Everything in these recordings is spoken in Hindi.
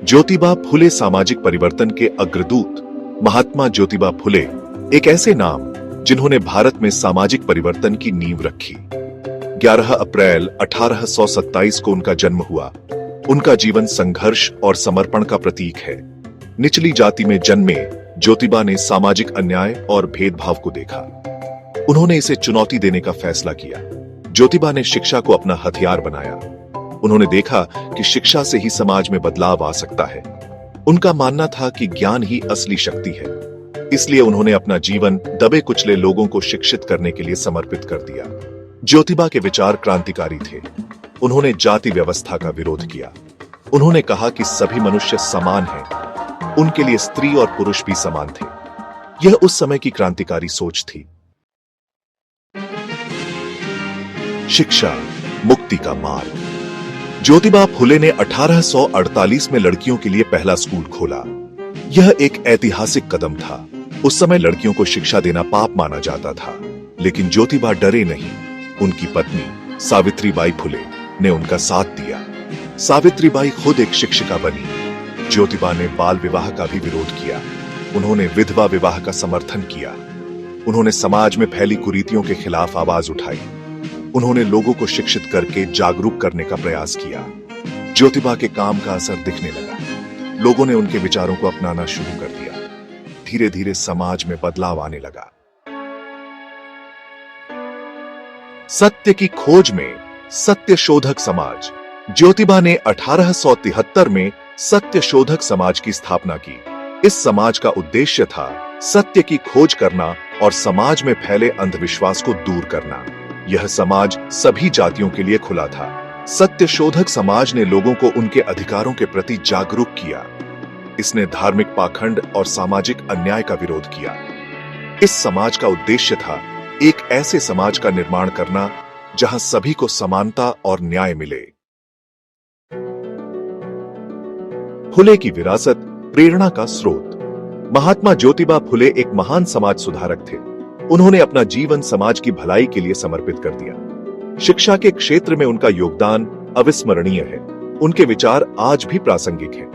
ज्योतिबा फुले सामाजिक परिवर्तन के अग्रदूत। महात्मा ज्योतिबा फुले एक ऐसे नाम जिन्होंने भारत में सामाजिक परिवर्तन की नींव रखी। 11 अप्रैल 1827 को उनका जन्म हुआ। उनका जीवन संघर्ष और समर्पण का प्रतीक है। निचली जाति में जन्मे ज्योतिबा ने सामाजिक अन्याय और भेदभाव को देखा। उन्होंने इसे चुनौती देने का फैसला किया। ज्योतिबा ने शिक्षा को अपना हथियार बनाया। उन्होंने देखा कि शिक्षा से ही समाज में बदलाव आ सकता है। उनका मानना था कि ज्ञान ही असली शक्ति है। इसलिए उन्होंने अपना जीवन दबे कुचले लोगों को शिक्षित करने के लिए समर्पित कर दिया। ज्योतिबा के विचार क्रांतिकारी थे। उन्होंने जाति व्यवस्था का विरोध किया। उन्होंने कहा कि सभी मनुष्य समान हैं। उनके लिए स्त्री और पुरुष भी समान थे। यह उस समय की क्रांतिकारी सोच थी। शिक्षा मुक्ति का मार्ग। ज्योतिबा फुले ने 1848 में लड़कियों के लिए पहला स्कूल खोला। यह एक ऐतिहासिक कदम था। उस समय लड़कियों को शिक्षा देना पाप माना जाता था, लेकिन ज्योतिबा डरे नहीं। उनकी पत्नी सावित्रीबाई फुले ने उनका साथ दिया। सावित्रीबाई खुद एक शिक्षिका बनी। ज्योतिबा ने बाल विवाह का भी विरोध किया। उन्होंने विधवा विवाह का समर्थन किया। उन्होंने समाज में फैली कुरीतियों के खिलाफ आवाज उठाई। उन्होंने लोगों को शिक्षित करके जागरूक करने का प्रयास किया। ज्योतिबा के काम का असर दिखने लगा। लोगों ने उनके विचारों को अपनाना शुरू कर दिया। धीरे धीरे समाज में बदलाव आने लगा। सत्य की खोज में सत्य शोधक समाज। ज्योतिबा ने 1873 में सत्य शोधक समाज की स्थापना की। इस समाज का उद्देश्य था सत्य की खोज करना और समाज में फैले अंधविश्वास को दूर करना। यह समाज सभी जातियों के लिए खुला था। सत्य शोधक समाज ने लोगों को उनके अधिकारों के प्रति जागरूक किया। इसने धार्मिक पाखंड और सामाजिक अन्याय का विरोध किया। इस समाज का उद्देश्य था एक ऐसे समाज का निर्माण करना जहां सभी को समानता और न्याय मिले। फुले की विरासत प्रेरणा का स्रोत। महात्मा ज्योतिबा फुले एक महान समाज सुधारक थे। उन्होंने अपना जीवन समाज की भलाई के लिए समर्पित कर दिया। शिक्षा के क्षेत्र में उनका योगदान अविस्मरणीय है। उनके विचार आज भी प्रासंगिक हैं।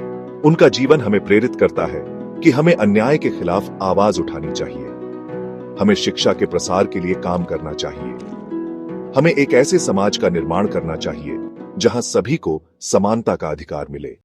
उनका जीवन हमें प्रेरित करता है कि हमें अन्याय के खिलाफ आवाज उठानी चाहिए। हमें शिक्षा के प्रसार के लिए काम करना चाहिए। हमें एक ऐसे समाज का निर्माण करना चाहिए जहां सभी को समानता का अधिकार मिले।